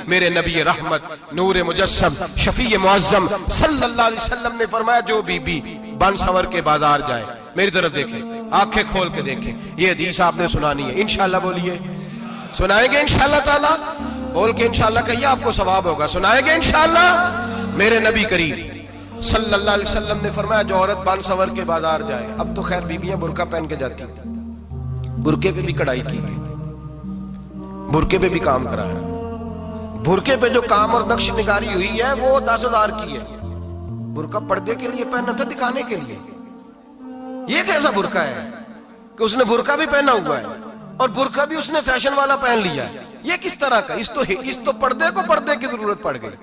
میرے نبی رحمت نور مجسم شفیع معظم صلی اللہ علیہ وسلم نے فرمایا جو بی بی بن سور کے بازار جائے، میری طرف دیکھیں، آنکھیں کھول کے دیکھیں، یہ حدیث آپ نے سنانی ہے، انشاءاللہ بولیے، سنائیں گے انشاءاللہ تعالیٰ، بول کے انشاءاللہ کہیے آپ کو ثواب ہوگا، سنائیں گے انشاءاللہ۔ میرے نبی کریم صلی اللہ علیہ وسلم نے فرمایا جو عورت بن سور کے بازار جائے، اب تو خیر بیویاں برقع پہن کے جاتی ہیں، برقعے پہ بھی کڑھائی کی گئی، برقعے پہ بھی کام کرایا، برقعے پہ جو کام اور نقش نگاری ہوئی ہے وہ 10,000 کی ہے، برقع پردے کے لیے پہنا تھا، دکھانے کے لیے۔ یہ کیسا برقع ہے کہ اس نے برقع بھی پہنا ہوا ہے اور برقع بھی اس نے فیشن والا پہن لیا ہے، یہ کس طرح کا؟ اس تو پردے کو پردے کی ضرورت پڑ گئی۔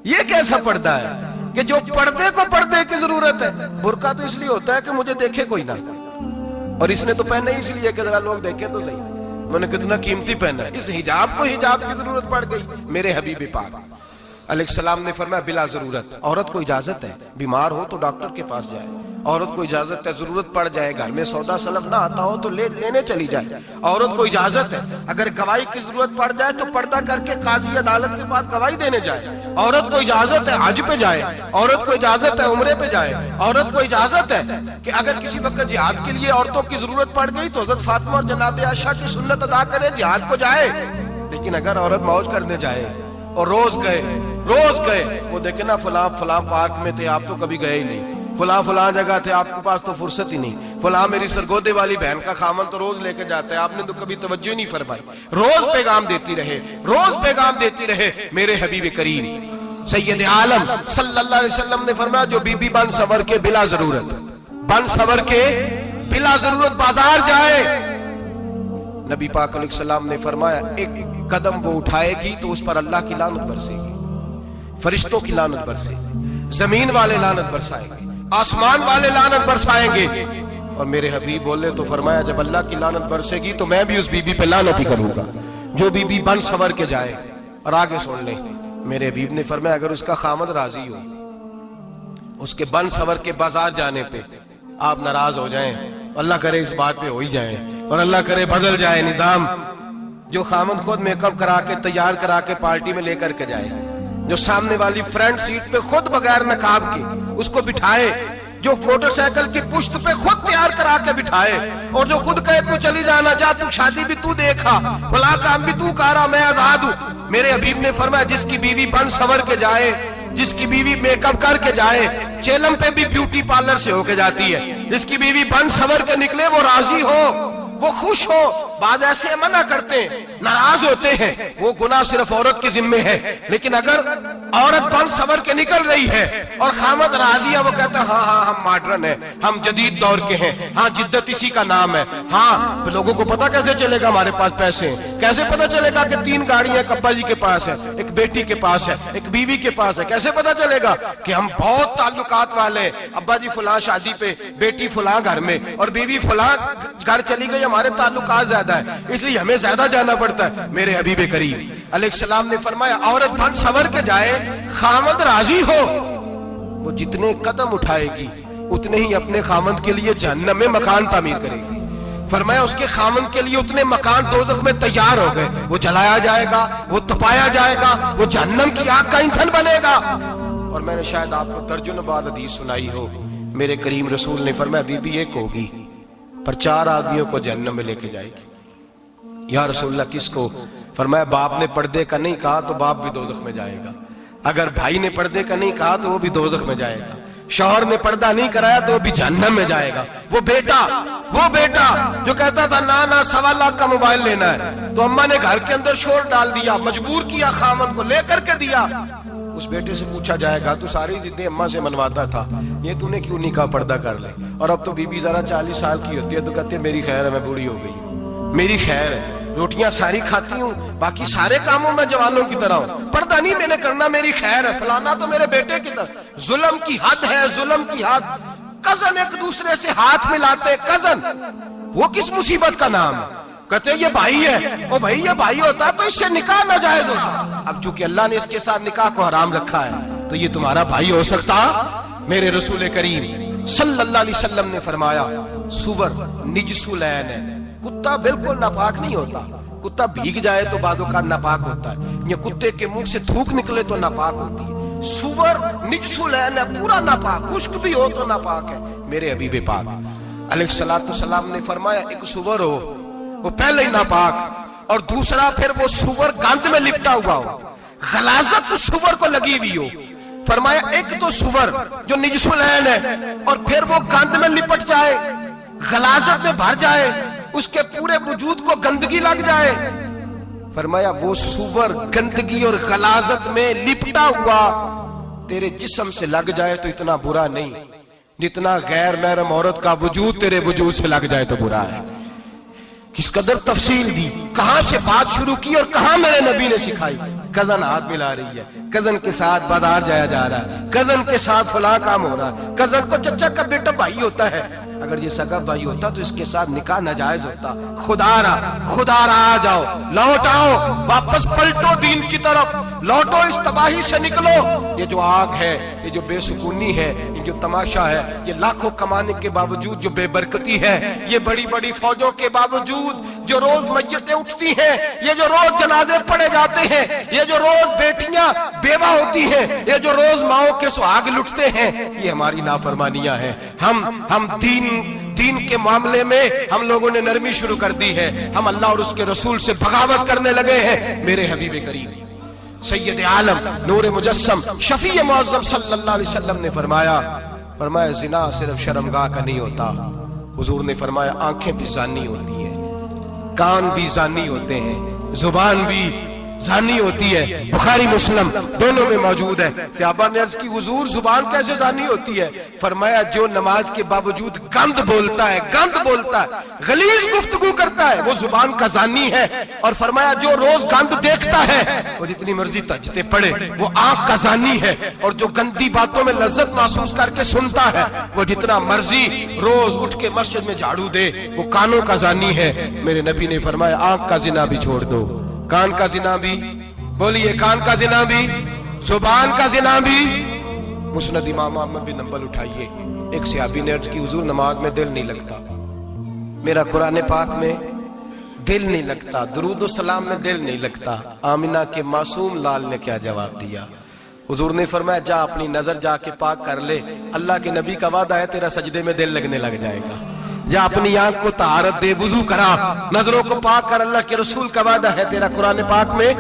یہ کیسا پردہ ہے کہ جو پردے کو پردے کی ضرورت ہے؟ برقع تو اس لیے ہوتا ہے کہ مجھے دیکھے کوئی نہ، اور اس نے تو پہنا ہی اس لیے کہ ذرا لوگ دیکھیں تو صحیح، انہوں نے کتنا قیمتی پہنا ہے۔ اس حجاب کو حجاب کی ضرورت پڑ گئی۔ میرے حبیب پاک علیہ السلام نے فرمایا بلا ضرورت، عورت کو اجازت ہے بیمار ہو تو ڈاکٹر کے پاس جائے، عورت کو اجازت ہے ضرورت پڑ جائے گھر میں سودا سلف نہ آتا ہو تو لینے چلی جائے، عورت کو اجازت ہے اگر گواہی کی ضرورت پڑ جائے تو پردہ کر کے قاضی عدالت کے پاس گواہی دینے جائے، عورت کو اجازت ہے حج پہ جائے، عورت کو اجازت ہے عمرے پہ جائے، عورت کو اجازت ہے کہ اگر کسی وقت جہاد کے لیے عورتوں کی ضرورت پڑ گئی تو حضرت فاطمہ اور جناب عائشہ کی سنت ادا کرے جہاد کو جائے۔ لیکن اگر عورت موج کرنے جائے اور روز گئے وہ دیکھیں نا فلاں پارک میں تھے آپ تو کبھی گئے ہی نہیں، فلاں جگہ تھے آپ کے پاس تو فرصت ہی نہیں، فلاں میری سرگودے والی بہن کا خامن تو روز لے کے جاتا ہے آپ نے تو کبھی توجہ نہیں فرمائی۔ روز پیغام دیتی رہے میرے حبیب کریم سید عالم صلی اللہ علیہ وسلم نے فرمایا جو بی بی بن سور کے بلا ضرورت بازار جائے، نبی پاک علیہ السلام نے فرمایا ایک قدم وہ اٹھائے گی تو اس پر اللہ کی لعنت برسے گی، فرشتوں کی لعنت برسے گی، زمین والے لعنت برسائیں گے، آسمان والے لعنت برسائیں گے۔ اور میرے حبیب بولے تو فرمایا جب اللہ کی لعنت برسے گی تو میں بھی اس بی بی پہ لعنت ہی کروں گا جو بی بی بن سور کے جائے۔ اور آگے سن لیں میرے حبیب نے فرمایا اگر اس کا خامد راضی ہو اس کے بن سور کے بازار جانے پہ، آپ ناراض ہو جائیں، اللہ کرے اس بات پہ ہو ہی جائیں اور اللہ کرے بدل جائے نظام، جو خامد خود میک اپ کرا کے تیار کرا کے پارٹی میں لے کر کے جائے، جو سامنے والی فرنٹ سیٹ پہ خود بغیر نقاب کے اس کو بٹھائے، جو موٹر سائیکل کی پشت پہ خود تیار کرا کے بٹھائے، اور جو خود کہے تو چلی جانا جا، تو شادی بھی تو دیکھا، فلاں کام بھی تو کرا، میں آزاد ہوں۔ میرے حبیب نے فرمایا جس کی بیوی بن سور کے جائے، جس کی بیوی میک اپ کر کے جائے، چیلم پہ بھی بیوٹی پارلر سے ہو کے جاتی ہے، جس کی بیوی بن سور کے نکلے وہ راضی ہو، وہ خوش ہو۔ بعض ایسے منع کرتے ہیں، ناراض ہوتے ہیں، وہ گناہ صرف عورت کے ذمے ہے، لیکن اگر عورت بن سور کے نکل رہی ہے اور خامد راضی ہے، وہ کہتا ہے ہاں ہم ماڈرن ہیں، ہم جدید دور کے ہیں، ہاں جدت اسی کا نام ہے، ہاں لوگوں کو پتہ کیسے چلے گا ہمارے پاس پیسے ہیں، کیسے پتہ چلے گا کہ 3 گاڑیاں ایک ابا جی کے پاس ہے، ایک بیٹی کے پاس ہے، ایک بیوی کے پاس ہے، کیسے پتہ چلے گا کہ ہم بہت تعلقات والے ہیں، ابا جی فلاں شادی پہ، بیٹی فلاں گھر میں اور بیوی فلاں گھر چلی گئی، ہمارے تعلقات زیادہ ہیں اس لیے ہمیں زیادہ جانا پڑتا ہے۔ میرے حبیب کریم علیہ السلام نے فرمایا عورت بن سور کے جائے، خامد راضی ہو، وہ جتنے قدم اٹھائے گی اتنے ہی اپنے خامد کے لیے جہنم میں مکان تعمیر کرے گی۔ فرمایا اس کے خامد کے لیے اتنے مکان دوزخ میں تیار ہو گئے، وہ جلایا جائے گا، وہ تپایا جائے گا، وہ جہنم کی آگ کا ایندھن بنے گا۔ اور میں نے شاید آپ کو درجن بعد حدیث سنائی ہو، میرے کریم رسول نے فرمایا بی بی ایک ہوگی پر 4 آدمیوں کو جہنم میں لے کے جائے گی۔ یا رسول اللہ کس کو؟ فرمایا باپ نے پردے کا نہیں کہا تو باپ بھی دوزخ میں جائے گا، اگر بھائی نے پردے کا نہیں کہا تو وہ بھی دوزخ میں جائے گا، شوہر نے پردہ نہیں کرایا تو وہ بھی جہنم میں جائے گا۔ وہ بیٹا جو کہتا تھا نا 1.25 لاکھ کا موبائل لینا ہے تو اماں نے گھر کے اندر شور ڈال دیا، مجبور کیا خامد کو، لے کر کے دیا، اس بیٹے سے پوچھا جائے گا تو ساری ضدیں اماں سے منواتا تھا، یہ تو نے کیوں نہیں کہا پردہ کر لے؟ اور اب تو بی بی ذرا 40 سال کی ہوتی ہے تو کہتے ہیں میری خیر ہے، میں بوڑھی ہو گئی ہوں، میری خیر ہے، روٹیاں ساری کھاتی ہوں، باقی سارے کاموں میں جوانوں کی طرح ہوں، پردہ نہیں میں نے کرنا، میری خیر ہے، فلانا تو میرے بیٹے کی طرح۔ ظلم کی حد ہے، ظلم کی حد۔ کزن ایک دوسرے سے ہاتھ ملاتے، کزن، وہ کس مصیبت کا نام ہے؟ کہتے ہیں یہ بھائی ہے، او بھائی یہ بھائی ہوتا تو اس سے نکاح ناجائز ہوتا، اب چونکہ اللہ نے اس کے ساتھ نکاح کو حرام رکھا ہے تو یہ تمہارا بھائی ہو سکتا؟ میرے رسول کریم صلی اللہ علیہ وسلم نے فرمایا سور نجس العین ہے، کتا بالکل ناپاک نہیں ہوتا، کتا بھیگ جائے تو بعض اوقات ناپاک ہوتا ہے، یا کتے کے منہ سے تھوک نکلے تو ناپاک ہوتی ہے۔ سور نجس العین ہے، پورا ناپاک، خشک بھی ہو تو ناپاک ہے۔ میرے حبیب پاک علیہ السلام نے فرمایا ایک سور ہو وہ پہلے ہی ناپاک، اور دوسرا پھر وہ سور گند میں لپٹا ہوا ہو، غلاظت اس سور کو لگی ہوئی ہو۔ فرمایا ایک تو سور جو نجس العین ہے اور پھر وہ گند میں لپٹ جائے، غلاظت میں بھر جائے، اس کے پورے وجود کو گندگی لگ جائے۔ فرمایا وہ سور گندگی اور غلاظت میں لپٹا ہوا تیرے جسم سے لگ جائے تو اتنا برا نہیں جتنا غیر محرم عورت کا وجود تیرے وجود سے لگ جائے تو برا ہے۔ کس قدر تفصیل دی، کہاں سے بات شروع کی اور کہاں میرے نبی نے سکھائی۔ کزن ہاتھ ملا رہی ہے، کزن کے ساتھ بازار جایا جا رہا ہے، کزن کے ساتھ فلاں کام ہو رہا ہے، کزن کو چچا کا بیٹا بھائی ہوتا ہے، اگر یہ سگا بھائی ہوتا تو اس کے ساتھ نکاح ناجائز ہوتا۔ خدا را آ جاؤ، لوٹ آؤ، واپس پلٹو دین کی طرف، لوٹو اس تباہی سے نکلو۔ یہ جو آگ ہے، یہ جو بے سکونی ہے، یہ جو تماشا ہے، یہ لاکھوں کمانے کے باوجود جو بے برکتی ہے، یہ بڑی بڑی فوجوں کے باوجود جو روز میتیں اٹھتی ہیں، یہ جو روز جنازے پڑے جاتے ہیں، یہ جو روز بیٹیاں بیوہ ہوتی ہیں، یہ جو روز ماؤں کے سہاگ لٹتے ہیں، یہ ہماری نافرمانیاں ہیں۔ ہم دین کے معاملے میں ہم لوگوں نے نرمی شروع کر دی ہے، ہم اللہ اور اس کے رسول سے بغاوت کرنے لگے ہیں۔ میرے حبیب کریم سید عالم نور مجسم شفیع معظم صلی اللہ علیہ وسلم نے فرمایا زنا صرف شرمگاہ کا نہیں ہوتا، حضور نے فرمایا آنکھیں بھی زانی ہوتی ہیں، کان بھی زانی ہوتے ہیں، زبان بھی زانی ہوتی ہے۔ بخاری مسلم دونوں میں موجود ہے۔ صحابہ نے عرض کی حضور زبان کیسے زانی ہوتی ہے؟ فرمایا جو نماز کے باوجود گند بولتا ہے، غلیظ گفتگو کرتا ہے، وہ زبان کا زانی ہے۔ اور فرمایا جو روز گند دیکھتا ہے وہ جتنی مرضی تہجدیں پڑھے وہ آنکھ کا زانی ہے، اور جو گندی باتوں میں لذت محسوس کر کے سنتا ہے وہ جتنا مرضی روز اٹھ کے مسجد میں جھاڑو دے وہ کانوں کا زانی ہے۔ میرے نبی نے فرمایا آنکھ کا زنا بھی چھوڑ دو، کان کا زنا بھی، بولیے کان کا زنا بھی، زبان کا زنا بھی۔ مسند امام احمد بن حنبل اٹھائیے، ایک صحابی نے عرض کی حضور نماز میں دل نہیں لگتا، میرا قرآن پاک میں دل نہیں لگتا، درود و سلام میں دل نہیں لگتا۔ آمنہ کے معصوم لال نے کیا جواب دیا؟ حضور نے فرمایا جا اپنی نظر جا کے پاک کر لے، اللہ کے نبی کا وعدہ ہے تیرا سجدے میں دل لگنے لگ جائے گا۔ جا اپنی آنکھ کو طہارت دے، وضو کرا، نظروں کو پاک کر، اللہ کے رسول کا وعدہ ہے تیرا قرآن پاک میں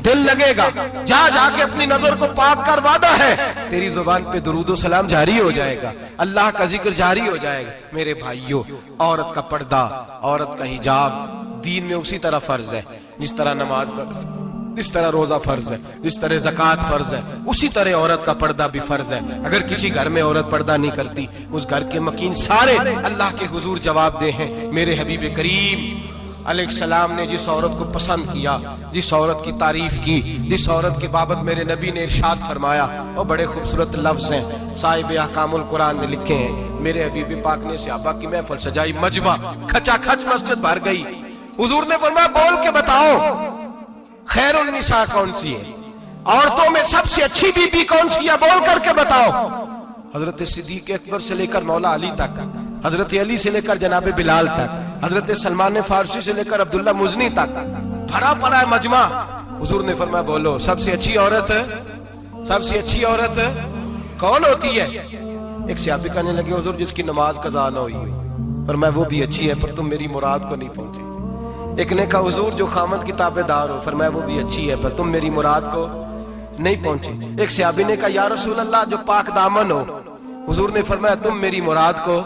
دل لگے گا۔ جا کے اپنی نظر کو پاک کر، وعدہ ہے تیری زبان پہ درود و سلام جاری ہو جائے گا، اللہ کا ذکر جاری ہو جائے گا۔ میرے بھائیوں، عورت کا پردہ، عورت کا حجاب دین میں اسی طرح فرض ہے جس طرح نماز فرض ہے، جس طرح روزہ فرض ہے، جس طرح زکوٰۃ فرض ہے، اسی طرح عورت کا پردہ بھی فرض ہے۔ اگر کسی گھر میں عورت پردہ نہیں کرتی اس گھر کے مکین سارے اللہ کے حضور جواب دے ہیں۔ میرے حبیب کریم علیہ السلام نے جس عورت کو پسند کیا، جس عورت کی تعریف کی، جس عورت کے بابت میرے نبی نے ارشاد فرمایا، وہ بڑے خوبصورت لفظ ہیں، صاحب احکام القرآن نے لکھے ہیں۔ میرے حبیب پاک نے صحابہ کی محفل سجائی، مجمع کھچا کھچ مسجد بھر گئی۔ حضور نے فرمایا بول کے بتاؤ خیر النساء کون سی ہے، عورتوں میں سب سے اچھی بی بی کون سی ہے، بول کر کے بتاؤ۔ حضرت صدیق اکبر سے لے کر مولا علی تک، حضرت علی سے لے کر جناب بلال تک، حضرت سلمان فارسی سے لے کر عبداللہ مزنی تک بھرا پڑا ہے مجمع۔ حضور نے فرمایا بولو سب سے اچھی عورت، سب سے اچھی عورت کون ہوتی ہے؟ ایک صحابی کہنے لگے حضور جس کی نماز قضا نہ ہوئی، فرمایا وہ بھی اچھی ہے پر تم میری مراد کو نہیں پہنچی۔ ایک نے کہا حضور جو خامد کی تابع دار ہو، فرمایا وہ بھی اچھی ہے پر تم میری مراد کو نہیں پہنچے۔ ایک صحابی نے کہا یا رسول اللہ جو پاک دامن ہو، حضور نے فرمایا تم میری مراد کو۔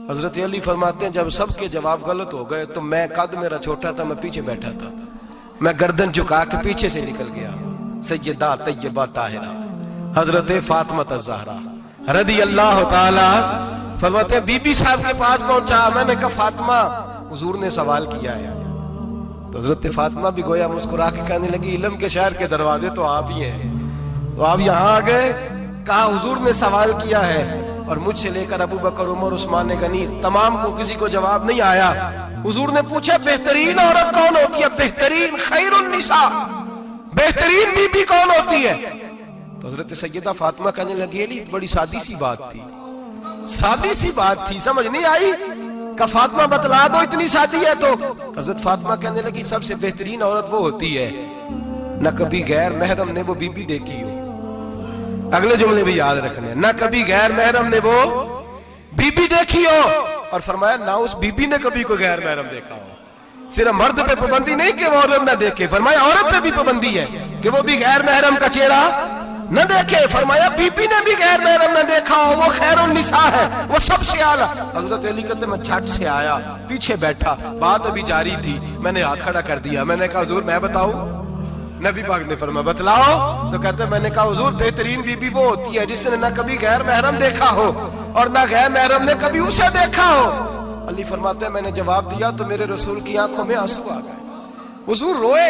حضرت علی فرماتے ہیں جب سب کے جواب غلط ہو گئے تو میں قد میرا چھوٹا تھا، میں پیچھے بیٹھا تھا، میں گردن جھکا کے پیچھے سے نکل گیا۔ سیدہ طیبہ طاہرہ حضرت فاطمہ الزہرا رضی اللہ تعالی، فرماتے ہیں بی بی صاحب کے پاس پہنچا، میں نے کہا فاطمہ حضور نے سوال کیا ہے۔ تو حضرت فاطمہ بھی گویا مسکرا کے کہنے لگی علم کے شہر کے دروازے تو آپ ہی ہیں، تو آپ یہاں آ گئے؟ کہا حضور نے سوال کیا ہے اور مجھ سے لے کر ابو بکر عمر عثمان غنی تمام کو کسی کو جواب نہیں آیا۔ حضور نے پوچھا بہترین عورت کون ہوتی ہے، بہترین خیر النساء، بہترین بی بی کون ہوتی ہے؟ تو حضرت سیدہ فاطمہ کہنے لگی علی بڑی سادی سی بات تھی، سادی سی بات تھی، سمجھ نہیں آئی؟ کہ فاطمہ بتلا دو اتنی شادی ہے تو حضرت فاطمہ کہنے لگی سب سے بہترین عورت وہ ہوتی ہے نہ کبھی غیر محرم نے وہ بی بی دیکھی ہو. اگلے جملے بھی یاد رکھنے, نہ کبھی غیر محرم نے وہ بی بی دیکھی ہو, اور فرمایا نہ اس بی بی نے کبھی کوئی غیر محرم دیکھا ہو. صرف مرد پہ پابندی نہیں کہ وہ عورت نہ دیکھے, فرمایا عورت پہ بھی پابندی ہے کہ وہ بھی غیر محرم کا چہرہ نہ دیکھے. فرمایا بی بی نے بھی غیر محرم نہ دیکھا ہو, وہ خیر النساء ہے, وہ سب سے اعلیٰ. حضرت علی کہتے میں جھٹ سے آیا, پیچھے بیٹھا, بات ابھی جاری تھی, میں نے ہاتھ کھڑا کر دیا. میں نے کہا حضور میں بتاؤں؟ نبی پاک نے فرمایا بتلاؤ. تو کہتے میں نے کہا حضور بہترین بی بی وہ ہوتی ہے جس نے نہ کبھی غیر محرم دیکھا ہو اور نہ غیر محرم نے کبھی اسے دیکھا ہو. علی فرماتے ہیں میں نے جواب دیا تو میرے رسول کی آنکھوں میں آنسو آ گئے. حضور روئے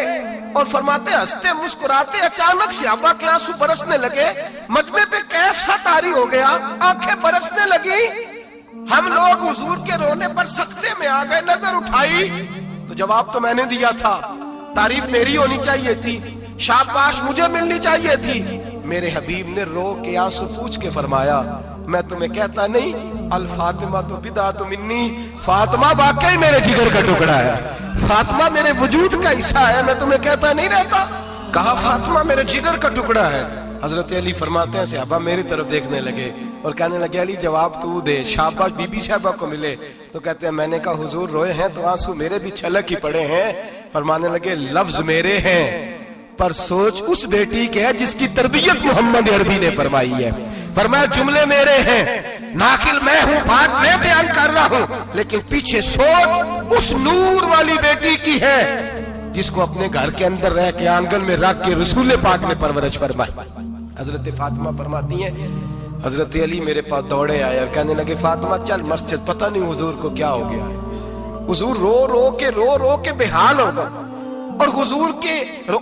اور فرماتے ہیں ہنستے مسکراتے اچانک صحابہ کے آنسو برسنے لگے. مجمع پہ کیف سا طاری ہو گیا, آنکھیں برسنے لگی. ہم لوگ حضور کے رونے پر سکتے میں آ گئے. نظر اٹھائی تو جواب تو میں نے دیا تھا, تعریف میری ہونی چاہیے تھی, شاباش مجھے ملنی چاہیے تھی. میرے حبیب نے رو کے آنسو پوچھ کے فرمایا میں تمہیں کہتا نہیں الفاطمہ تو بدعۃ منی, فاطمہ واقعی میرے جگر کا ٹکڑا ہے, فاطمہ میرے وجود کا حصہ ہے, میں تمہیں کہتا نہیں رہتا. کہا فاطمہ میرے جگر کا ٹکڑا ہے. حضرت علی فرماتے ہیں صحابہ میری طرف دیکھنے لگے اور کہنے لگے علی جواب تو دے, شاباش بی بی صاحبہ کو ملے. تو کہتے ہیں میں نے کہا حضور روئے ہیں تو آنسو میرے بھی چھلک ہی پڑے ہیں. فرمانے لگے لفظ میرے ہیں پر سوچ اس بیٹی کے ہے جس کی تربیت محمد عربی نے فرمائی ہے. فرمایا جملے میرے ہیں, ناقل میں ہوں, بات میں بیان کر رہا ہوں, لیکن پیچھے سوچ اس نور والی بیٹی کی ہے جس کو اپنے گھر کے اندر رہ کے آنگن میں رکھ کے رسول پاک نے پرورش فرمائی. حضرت فاطمہ فرماتی ہیں حضرت علی میرے پاس دوڑے آئے اور کہنے لگے فاطمہ چل مسجد, پتہ نہیں حضور کو کیا ہو گیا ہے. حضور رو رو کے بحال ہو گئے اور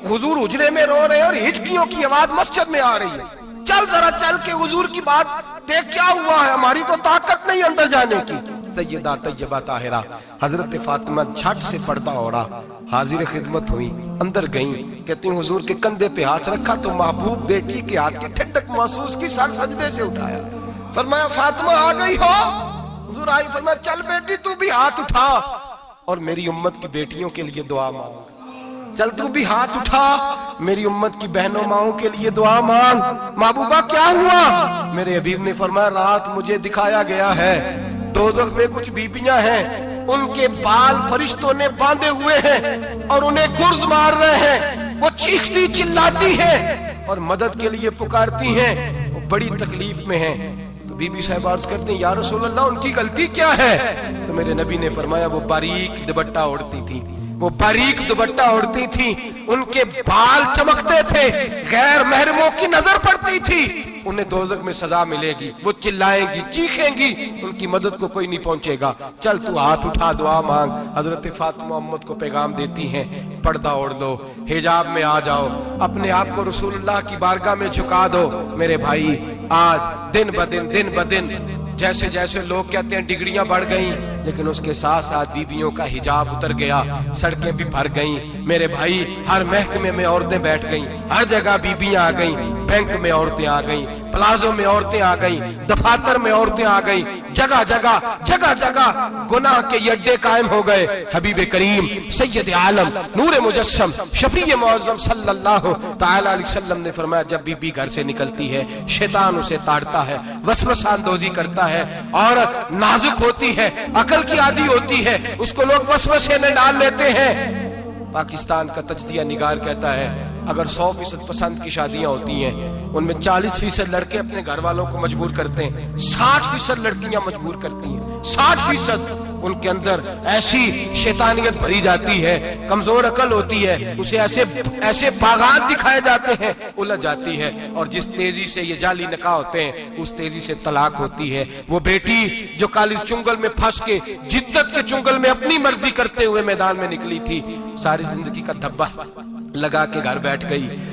حضور حجرے میں رو رہے ہیں اور ہچکیوں کی آواز مسجد میں آ رہی ہے. چل ذرا چل کے حضور کی بات دیکھ کیا ہوا ہے, ہماری تو طاقت نہیں اندر جانے کی. سیدہ طیبہ طاہرہ حضرت فاطمہ جھٹ سے پردہ اوڑا, حاضر خدمت ہوئی, اندر گئیں. کہتی ہیں حضور کے کندھے پہ ہاتھ رکھا تو محبوب بیٹی کے ہاتھ کی ٹھنڈک محسوس کی, سر سجدے سے اٹھایا. فرمایا فاطمہ آ گئی ہو؟ حضور آئی. فرمایا چل بیٹی تو بھی ہاتھ اٹھا اور میری امت کی بیٹیوں کے لیے دعا مانگ. چل تو بھی ہاتھ اٹھا میری امت کی بہنوں ماؤں کے لیے دعا مانگ. محبوبہ کیا ہوا؟ میرے حبیب نے فرمایا رات مجھے دکھایا گیا ہے دوزخ میں کچھ بیبیاں ہیں, ان کے بال فرشتوں نے باندھے ہوئے ہیں اور انہیں گرز مار رہے ہیں, وہ چیختی چلاتی ہیں اور مدد کے لیے پکارتی ہیں, وہ بڑی تکلیف میں ہیں. تو بی بی صاحب عرض کرتے ہیں یا رسول اللہ ان کی غلطی کیا ہے؟ تو میرے نبی نے فرمایا وہ باریک دوپٹہ اوڑھتی تھی, وہ باریک دوپٹہ اوڑھتی تھی, ان کے بال چمکتے تھے, غیر محرموں کی نظر پڑتی تھی, انہیں دوزخ میں سزا ملے گی, وہ چلائیں گی چیخیں گی, ان کی مدد کو کوئی نہیں پہنچے گا. چل تو ہاتھ اٹھا دعا مانگ. حضرت فاطمہ امت کو پیغام دیتی ہیں پردہ اوڑھ لو, حجاب میں آ جاؤ, اپنے آپ کو رسول اللہ کی بارگاہ میں جھکا دو. میرے بھائی آج دن بدن جیسے جیسے لوگ کہتے ہیں ڈگریاں بڑھ گئیں, لیکن اس کے ساتھ ساتھ بیویوں کا حجاب اتر گیا, سڑکیں بھی بھر گئیں. میرے بھائی ہر محکمے میں عورتیں بیٹھ گئیں, ہر جگہ بیویاں آ گئیں, بینک میں عورتیں آ گئیں, پلازوں میں عورتیں آ گئیں, دفاتر میں عورتیں آ گئیں, جگہ جگہ گناہ کے یہ اڈے قائم ہو گئے. حبیب کریم سید عالم نور مجسم شفیع معظم صلی اللہ تعالی علیہ وسلم نے فرمایا جب بی بی گھر سے نکلتی ہے شیطان اسے تاڑتا ہے, وسوسہ اندوزی کرتا ہے, عورت نازک ہوتی ہے, عقل کی عادی ہوتی ہے, اس کو لوگ وسوسے میں ڈال لیتے ہیں. پاکستان کا تجزیہ نگار کہتا ہے اگر 100% پسند کی شادیاں ہوتی ہیں ان میں 40% لڑکے اپنے گھر والوں کو مجبور کرتے ہیں, 60% لڑکیاں مجبور کرتی ہیں. 60% ان کے اندر ایسی شیطانیت بھری جاتی ہے, کمزور عقل ہوتی ہے, اسے ایسے باغات دکھائے جاتے ہیں, الجھ جاتی ہے, اور جس تیزی سے یہ جعلی نکاح ہوتے ہیں اس تیزی سے طلاق ہوتی ہے. وہ بیٹی جو کالج چنگل میں پھنس کے جدت کے چنگل میں اپنی مرضی کرتے ہوئے میدان میں نکلی تھی, ساری زندگی کا دھبا لگا کے گھر بیٹھ گئی.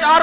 4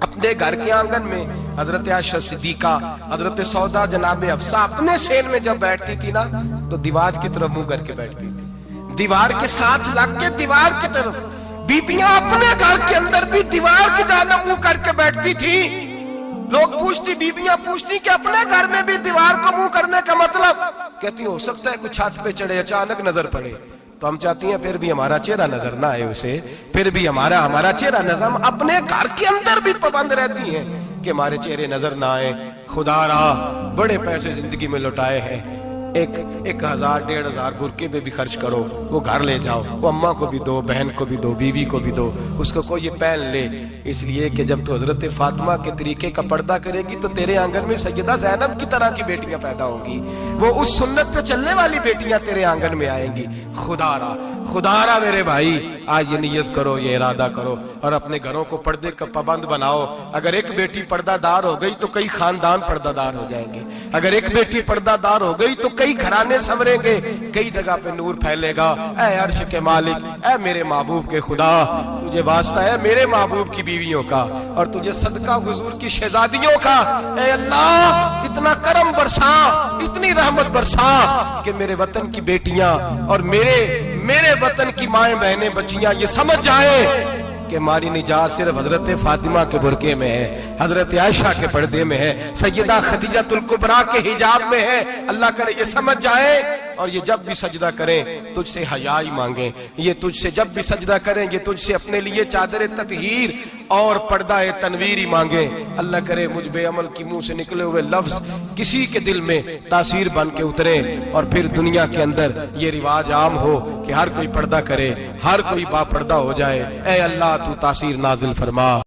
اپنے گھر کے آنگن میں حضرت عائشہ صدیقہ، حضرت سودا جناب حفصہ اپنے سین میں جب بیٹھتی تھی نا تو دیوار کی طرف منہ کر کے بیٹھتی تھی، دیوار کے ساتھ لگ کے دیوار کی طرف۔ بیبیاں اپنے گھر کے اندر بھی دیوار کی جانب منہ کر کے بیٹھتی تھی۔ لوگ پوچھتی، بیبیاں پوچھتی کہ اپنے گھر میں بھی دیوار کو منہ کرنے کا مطلب؟ کہتی ہو سکتا ہے کوئی چھت پہ چڑھے اچانک نظر پڑے تو ہم چاہتی ہیں پھر بھی ہمارا چہرہ نظر نہ آئے اسے، پھر بھی ہمارا چہرہ نظر، ہم اپنے گھر کے اندر بھی پابند رہتی ہیں کہ ہمارے چہرے نظر نہ آئے۔ خدا را بڑے پیسے زندگی میں لوٹائے ہیں، 1000 1500 برقعے پہ بھی خرچ کرو، وہ گھر لے جاؤ، وہ اماں کو بھی دو، بہن کو بھی دو، بیوی کو بھی دو، اس کو کوئی یہ پہن لے، اس لیے کہ جب تو حضرت فاطمہ کے طریقے کا پردہ کرے گی تو تیرے آنگن میں سیدہ زینب کی طرح کی بیٹیاں پیدا ہوں گی، وہ اس سنت پہ چلنے والی بیٹیاں تیرے آنگن میں آئیں گی۔ خدا را میرے بھائی آج یہ نیت کرو، یہ ارادہ کرو اور اپنے گھروں کو پردے کا پابند بناؤ۔ اگر ایک بیٹی پردہ دار ہو گئی تو کئی خاندان پردہ دار ہو جائیں گے، اگر ایک بیٹی پردہ دار ہو گئی تو کئی گھرانے سنوریں گے، کئی جگہ پہ نور پھیلے گا۔ اے عرش کے مالک، اے میرے محبوب کے خدا، تجھے واسطہ ہے میرے محبوب کی بیویوں کا اور تجھے صدقہ حضور کی شہزادیوں کا۔ اے اللہ اتنا کرم برسا، اتنی رحمت برسا کہ میرے وطن کی بیٹیاں اور میرے وطن کی مائیں بہنیں بچیاں یہ سمجھ جائیں کہ ہماری نجات صرف حضرت فاطمہ کے برقعے میں ہے، حضرت عائشہ کے پردے میں ہے، سیدہ خدیجہ الکبریٰ کے حجاب میں ہے۔ اللہ کرے یہ سمجھ جائیں اور یہ جب بھی سجدہ کریں تجھ سے حیائی مانگیں، یہ تجھ سے جب بھی سجدہ کریں یہ تجھ سے اپنے لیے چادر تطہیر اور پردہ تنویری مانگیں۔ اللہ کرے مجھ بے عمل کی منہ سے نکلے ہوئے لفظ کسی کے دل میں تاثیر بن کے اتریں اور پھر دنیا کے اندر یہ رواج عام ہو کہ ہر کوئی پردہ کرے، ہر کوئی با پردہ ہو جائے۔ اے اللہ تو تاثیر نازل فرما۔